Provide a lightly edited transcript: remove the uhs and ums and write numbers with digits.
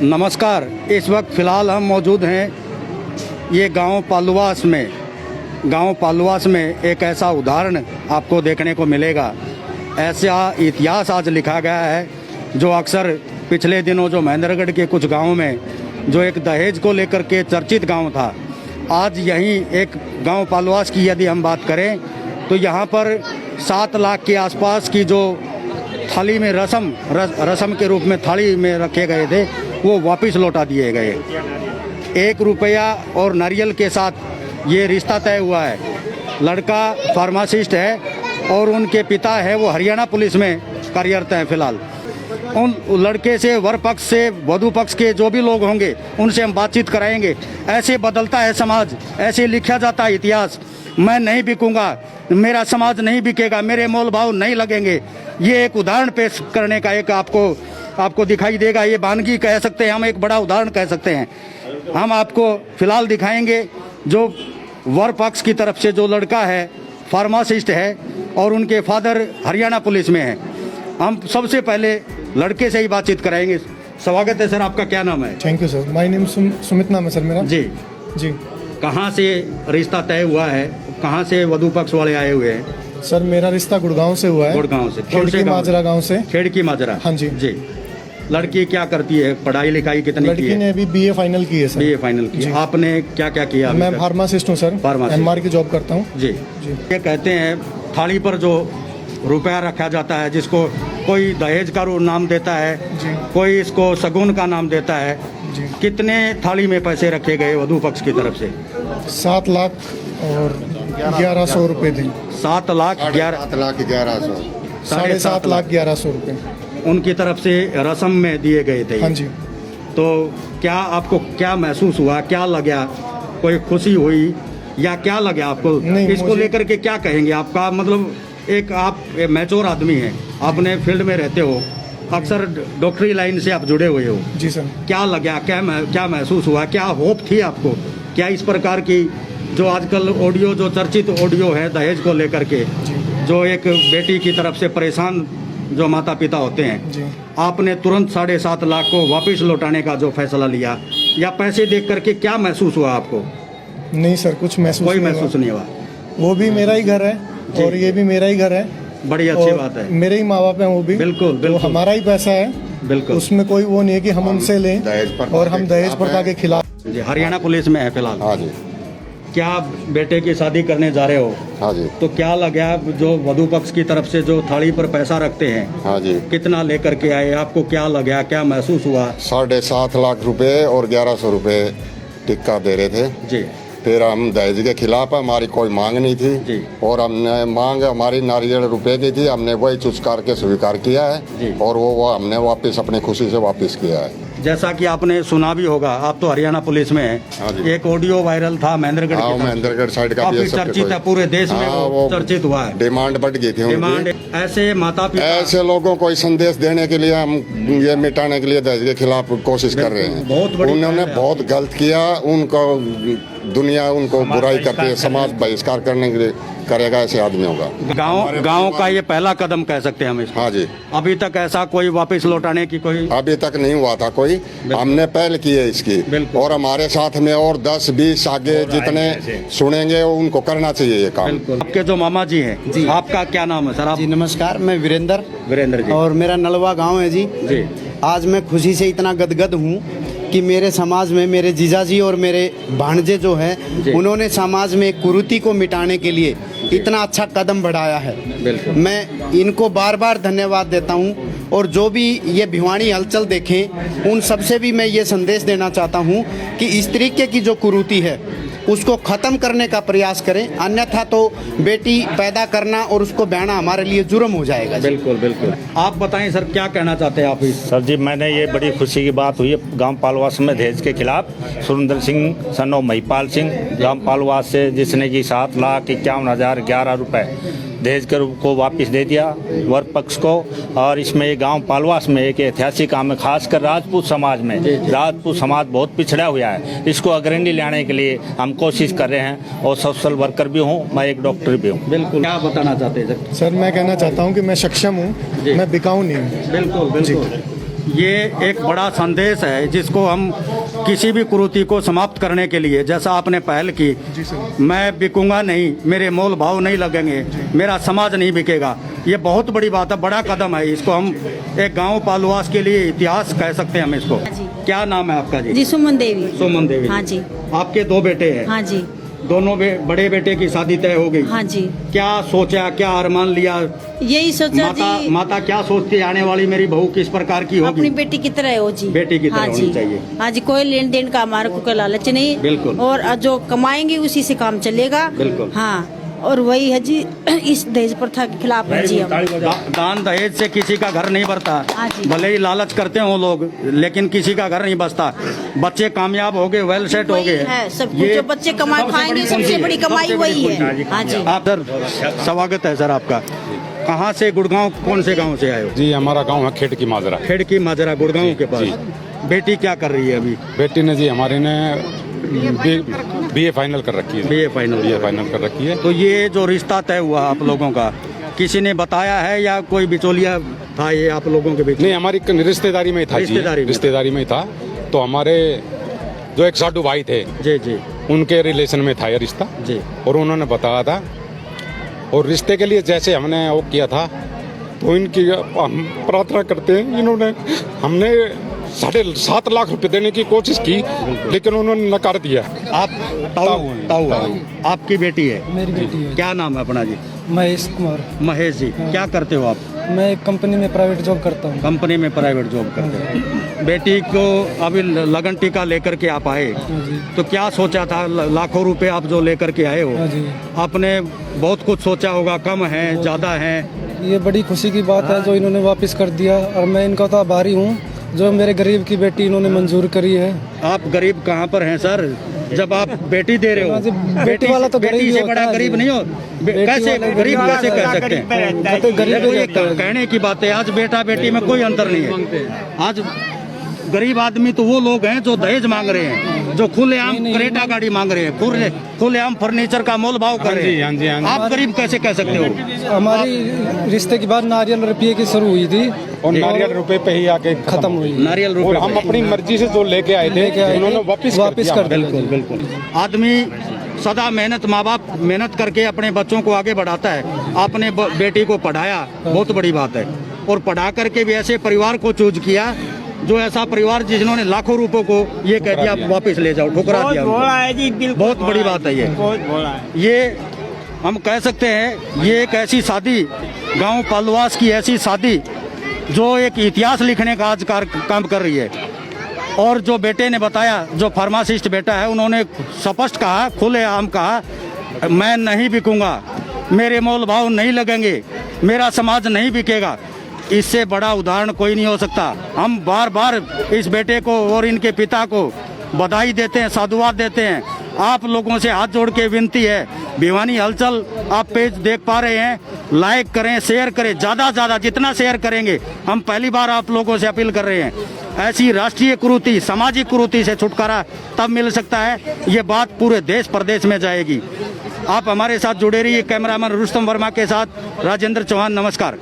नमस्कार। इस वक्त फ़िलहाल हम मौजूद हैं ये गांव पालुवास में। गांव पालुवास में एक ऐसा उदाहरण आपको देखने को मिलेगा। ऐसा इतिहास आज लिखा गया है जो अक्सर पिछले दिनों जो महेंद्रगढ़ के कुछ गांवों में जो एक दहेज को लेकर के चर्चित गांव था, आज यहीं एक गांव पालुवास की यदि हम बात करें तो यहाँ पर 7 लाख के आसपास की जो थाली में रसम के रूप में थाली में रखे गए थे वो वापस लौटा दिए गए। 1 रुपया और नारियल के साथ ये रिश्ता तय हुआ है। लड़का फार्मासिस्ट है और उनके पिता है वो हरियाणा पुलिस में कार्यरत हैं फिलहाल। उन लड़के से वर पक्ष से वधू पक्ष के जो भी लोग होंगे उनसे हम बातचीत कराएंगे। ऐसे बदलता है समाज, ऐसे लिखा जाता है इतिहास। मैं नहीं बिकूंगा, मेरा समाज नहीं बिकेगा, मेरे मोल भाव नहीं लगेंगे। ये एक उदाहरण पेश करने का एक आपको दिखाई देगा। ये वानगी कह सकते हैं, हम एक बड़ा उदाहरण कह सकते हैं। हम आपको फिलहाल दिखाएंगे जो वर पक्ष की तरफ से जो लड़का है फार्मासिस्ट है और उनके फादर हरियाणा पुलिस में है। हम सबसे पहले लड़के से ही बातचीत कराएंगे। स्वागत है सर, आपका क्या नाम है? Thank you sir, my name Sumit नाम है सर मेरा। जी जी। कहाँ से रिश्ता तय हुआ है, कहाँ से वधू पक्ष वाले आए हुए हैं? सर मेरा रिश्ता गुड़गांव से हुआ है। गुड़गांव से? खेड़की माजरा गांव से। खेड़की माजरा, हाँ जी। जी। लड़की क्या करती है, पढ़ाई लिखाई कितनी की है? लड़की ने अभी BA फाइनल की है सर। BA फाइनल की। आपने क्या क्या किया? मैं फार्मासिस्ट हूँ सर, MR की जॉब करता हूँ। जी जी। ये कहते हैं थाली पर जो रुपया रखा जाता है, जिसको कोई दहेज का नाम देता है, कोई इसको शगुन का नाम देता है। कितने थाली में पैसे रखे गए वधू पक्ष की तरफ से? 7 लाख और 1100 रुपये थे। 7 लाख 11,1100, 7.5 लाख 1100 रुपये उनकी तरफ से रस्म में दिए गए थे। हाँ जी। तो क्या आपको क्या महसूस हुआ, क्या लगा? कोई खुशी हुई या क्या लगा आपको? इसको लेकर के क्या कहेंगे? आपका मतलब एक आप मैच्योर आदमी हैं, अपने फील्ड में रहते हो, अक्सर डॉक्टरी लाइन से आप जुड़े हुए हो। जी सर। क्या लगा, क्या महसूस हुआ, क्या होप थी आपको? क्या इस प्रकार की जो आजकल ऑडियो जो चर्चित ऑडियो है दहेज को लेकर के, जो एक बेटी की तरफ से परेशान जो माता पिता होते हैं, आपने तुरंत 7.5 लाख को वापस लौटाने का जो फैसला लिया, या पैसे देख करके क्या महसूस हुआ आपको? नहीं सर, कुछ महसूस नहीं हुआ। वो भी मेरा ही घर है और ये भी मेरा ही घर है। बड़ी अच्छी बात है। मेरे ही माँ बाप हैं वो भी। बिल्कुल। तो हमारा ही पैसा है। बिल्कुल। उसमें कोई वो नहीं है कि हम उनसे लें और हम दहेज प्रथा के खिलाफ। जी। हरियाणा पुलिस में है फिलहाल? हाँ जी। क्या बेटे की शादी करने जा रहे हो? हाँ जी। तो क्या लगा जो वधू पक्ष की तरफ से जो थाली पर पैसा रखते हैं? हाँ जी। कितना लेकर के आए? आपको क्या लगा, क्या महसूस हुआ? 7.5 लाख रुपए और 1100 रुपए टिक्का दे रहे थे जी। फिर हम दहेज के खिलाफ, हमारी कोई मांग नहीं थी जी। और हमने मांग हमारी नारियल रुपए की थी, हमने वही चुस करके स्वीकार किया है जी। और वो हमने वापस अपनी खुशी से वापस किया है। जैसा कि आपने सुना भी होगा, आप तो हरियाणा पुलिस में हैं। एक ऑडियो वायरल था महेंद्रगढ़ साइड का, काफी चर्चित है, पूरे देश में वो चर्चित हुआ है। डिमांड बढ़ गई थी। डिमांड ऐसे माता पिता, ऐसे लोगों को संदेश देने के लिए हम ये मिटाने के लिए दहेज के खिलाफ कोशिश कर रहे हैं। उन्होंने बहुत गलत किया, उनको दुनिया उनको बुराई करती है, समाज बहिष्कार करने के लिए करेगा ऐसे आदमियों का। गांव का ये पहला कदम कह सकते हैं हम इसको। हाँ जी। अभी तक ऐसा कोई वापस लौटाने की कोई अभी तक नहीं हुआ था कोई, हमने पहल की है इसकी, और हमारे साथ में और 10-20 आगे जितने सुनेंगे उनको करना चाहिए ये काम। आपके जो मामा जी हैं जी, आपका क्या नाम है सर? आप? जी नमस्कार, मैं वीरेंद्र जी, और मेरा नलवा गांव है जी। आज मैं खुशी से इतना गदगद हूँ कि मेरे समाज में मेरे जीजाजी और मेरे भांजे जो हैं उन्होंने समाज में कुरीति को मिटाने के लिए इतना अच्छा कदम बढ़ाया है। मैं इनको बार बार धन्यवाद देता हूँ। और जो भी ये भिवानी हलचल देखें उन सबसे भी मैं ये संदेश देना चाहता हूँ कि इस तरीके की जो कुरीति है उसको ख़त्म करने का प्रयास करें, अन्यथा तो बेटी पैदा करना और उसको ब्याना हमारे लिए जुर्म हो जाएगा। बिल्कुल। आप बताएं सर, क्या कहना चाहते हैं आप इस? सर जी, मैंने ये बड़ी खुशी की बात हुई है गांव पालवास में दहेज के खिलाफ। सुरेंद्र सिंह सन ऑफ महिपाल सिंह गांव पालवास से, जिसने कि 7,51,011 रुपए दहेज को वापस दे दिया वर पक्ष को। और इसमें ये गांव पालवास में एक ऐतिहासिक काम है, खासकर राजपूत समाज में। राजपूत समाज बहुत पिछड़ा हुआ है, इसको अग्रणी लाने के लिए हम कोशिश कर रहे हैं। और सोशल वर्कर भी हूँ, मैं एक डॉक्टर भी हूँ। बिल्कुल। क्या बताना चाहते हैं सर? मैं कहना चाहता हूँ कि मैं सक्षम हूँ, मैं बिकाऊ नहीं हूँ। बिल्कुल। ये एक बड़ा संदेश है जिसको हम किसी भी कुरीति को समाप्त करने के लिए, जैसा आपने पहल की, मैं बिकूंगा नहीं, मेरे मोल भाव नहीं लगेंगे, मेरा समाज नहीं बिकेगा, ये बहुत बड़ी बात है, बड़ा कदम है। इसको हम एक गांव पालुवास के लिए इतिहास कह सकते हैं हम इसको। क्या नाम है आपका जी? जी सुमन देवी। सुमन देवी। हाँ जी। आपके 2 बेटे हैं? हाँ जी। दोनों बड़े बेटे की शादी तय हो गई? हाँ जी। क्या सोचा, क्या अरमान लिया? यही सोचा जी। माता क्या सोचती है आने वाली मेरी बहू किस प्रकार की होगी? अपनी बेटी की तरह हो जी। बेटी की तरह हाँ होनी जी। चाहिए। हाँ जी, कोई लेन देन का हमारे को कोई लालच नहीं। बिल्कुल। और जो कमाएंगे उसी से काम चलेगा। बिल्कुल। हाँ, और वही है जी, इस दहेज प्रथा के खिलाफ है जी हम। दान दहेज से किसी का घर नहीं बढ़ता। हाँ जी। भले ही लालच करते हो लोग, लेकिन किसी का घर नहीं बसता। बच्चे कामयाब हो गए, वेल सेट हो वही गए, है सब कुछ, जो बच्चे कमा खाएंगे सबसे बड़ी कमाई वही है। हाँ जी। आप सर, स्वागत है सर आपका। कहाँ से? गुड़गांव, कौन से गांव से आए हो? जी, हमारा गांव है खेड़ की माजरा। खेड़ की माजरा, गुड़गांव के पास। बेटी क्या कर रही है अभी? बेटी ने जी हमारे ने बीए फाइनल कर रखी है। बीए फाइनल कर रखी है। तो ये जो रिश्ता तय हुआ आप लोगों का, किसी ने बताया है या कोई बिचौलिया था ये आप लोगों के बीच? नहीं, हमारी रिश्तेदारी में ही था। रिश्तेदारी में ही था। तो हमारे जो एक साधु भाई थे जी जी, उनके रिलेशन में था ये रिश्ता जी, और उन्होंने बताया था। और रिश्ते के लिए जैसे हमने वो किया था, तो इनकी हम प्रार्थना करते हैं। इन्होंने हमने 7.5 लाख रुपए देने की कोशिश की, लेकिन उन्होंने नकार दिया। आप ताऊ आपकी बेटी है? मेरी बेटी है। क्या नाम है अपना जी? महेश कुमार। महेश जी, क्या करते हो आप? मैं एक कंपनी में प्राइवेट जॉब करता हूँ। कंपनी में प्राइवेट जॉब करते हो। बेटी को अभी लगन टीका लेकर के आप आए, तो क्या सोचा था? लाखों रुपए आप जो लेकर के आए हो, आपने बहुत कुछ सोचा होगा, कम है ज्यादा है? ये बड़ी खुशी की बात है जो इन्होंने वापस कर दिया, और मैं इनका तो आभारी हूँ जो मेरे गरीब की बेटी इन्होंने मंजूर करी है। आप गरीब कहाँ पर हैं सर, जब आप बेटी दे रहे हो? बेटी वाला तो बेटी से बड़ा गरीब नहीं हो। कैसे गरीब कैसे कह सकते हैं? देखो ये कहने की बात है। आज बेटा बेटी में कोई अंतर नहीं है। आज गरीब आदमी तो वो लोग हैं जो दहेज मांग रहे हैं, जो खुलेआम क्रेटा गाड़ी मांग रहे हैं, खुलेआम फर्नीचर का मोल भाव कर रहे हैं। आप गरीब कैसे कह सकते हो? हमारी रिश्ते की बात नारियल रुपये की शुरू हुई थी और नारियल रुपए पे ही आके खत्म हुई। नारियल और रुपए हम अपनी मर्जी से जो लेके आए थे उन्होंने वापस कर दिया। बिल्कुल बिल्कुल। आदमी सदा मेहनत, माँ बाप मेहनत करके अपने बच्चों को आगे बढ़ाता है। आपने बेटी को पढ़ाया, बहुत बड़ी बात है। और पढ़ा करके भी ऐसे परिवार को चूज किया, जो ऐसा परिवार जिन्होंने लाखों रुपयों को ये कह दिया आप वापस ले जाओ, ठुकरा दिया। बहुत बड़ी बात है ये हम कह सकते हैं। ये एक ऐसी शादी, गांव पालवास की ऐसी शादी जो एक इतिहास लिखने का आज काम कर रही है। और जो बेटे ने बताया, जो फार्मासिस्ट बेटा है, उन्होंने स्पष्ट कहा, खुलेआम कहा, मैं नहीं बिकूंगा, मेरे मोल भाव नहीं लगेंगे, मेरा समाज नहीं बिकेगा। इससे बड़ा उदाहरण कोई नहीं हो सकता। हम बार बार इस बेटे को और इनके पिता को बधाई देते हैं, साधुवाद देते हैं। आप लोगों से हाथ जोड़ के विनती है, भिवानी हलचल आप पेज देख पा रहे हैं, लाइक करें, शेयर करें, ज़्यादा ज़्यादा जितना शेयर करेंगे। हम पहली बार आप लोगों से अपील कर रहे हैं। ऐसी राष्ट्रीय कुरीति, सामाजिक कुरीति से छुटकारा तब मिल सकता है, ये बात पूरे देश प्रदेश में जाएगी। आप हमारे साथ जुड़े रहिए। कैमरामैन रुस्तम वर्मा के साथ राजेंद्र चौहान, नमस्कार।